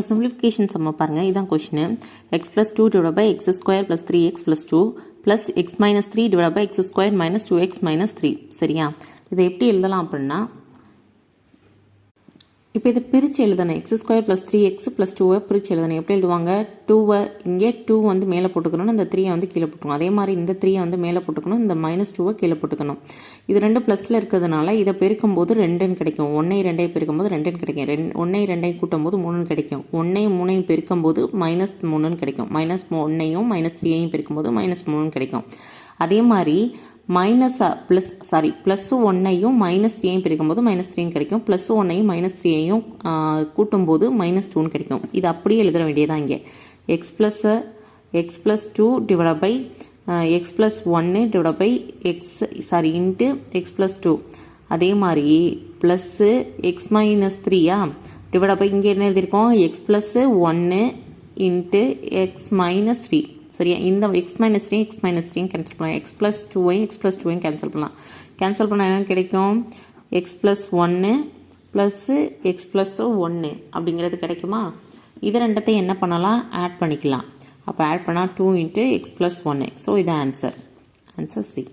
இப்போ சிம்பிளிஃபிகேஷன் சம்ம பாருங்கள், இதான் question. X plus 2 divide by x square plus 3x plus 2 plus x minus 3 divide by x square minus 2x minus 3. சரியா? இதை எப்படி எழுதலாம் அப்படின்னா, இப்போ இதை பிரித்து எழுதணும். X square plus 3x plus 2 பிரித்து எழுதணும். எப்படி எழுதுவாங்க? 2 இங்கே 2 வந்து மேலே போட்டுக்கணும், இந்த 3 வந்து கீழே போட்டுக்கணும். அதே மாதிரி இந்த 3 வந்து மேலே போட்டுக்கணும், இந்த மைனஸ் 2 கீழே போட்டுக்கணும். இது ரெண்டு ப்ளஸில் இருக்கிறதுனால இதை பெருக்கும்போது 2ன்னு கிடைக்கும். 1 2 பெருக்கும்போது 2ன்னு கிடைக்கும். 1 2 கூட்டும்போது 3ன்னு கிடைக்கும். 1 3 பெருக்கும்போது மைனஸ் 3ன்னு கிடைக்கும். மைனஸ் 1 மைனஸ் 3 பெருக்கும்போது மைனஸ் 3ன்னு கிடைக்கும். அதே மாதிரி ப்ளஸ் 1 மைனஸ் 3 பிரிக்கும்போது மைனஸ் 3 கிடைக்கும். ப்ளஸ் 1 மைனஸ் 3 கூட்டும்போது மைனஸ் 2 கிடைக்கும். இது அப்படியே எழுத வேண்டியதான். இங்கே x plus 2 divide by x plus 1 divide by into x plus 2. அதே மாதிரி plus x minus 3 divide by இங்கே என்ன எழுதியிருக்கோம்? X plus 1 into x minus 3. சரியா? இந்த எக்ஸ் மைனஸ் 3 கேன்சல் பண்ணலாம். எக்ஸ் ப்ளஸ் 2 கேன்சல் பண்ணலாம். கேன்சல் பண்ணால் என்ன கிடைக்கும்? X plus 1 plus x plus 1 அப்படிங்கிறது கிடைக்குமா? இது ரெண்டத்தையும் என்ன பண்ணலாம்? ஆட் பண்ணிக்கலாம். அப்போ ஆட் பண்ணால் 2 இன்ட்டு எக்ஸ் ப்ளஸ் 1. ஸோ இது ஆன்சர் சி.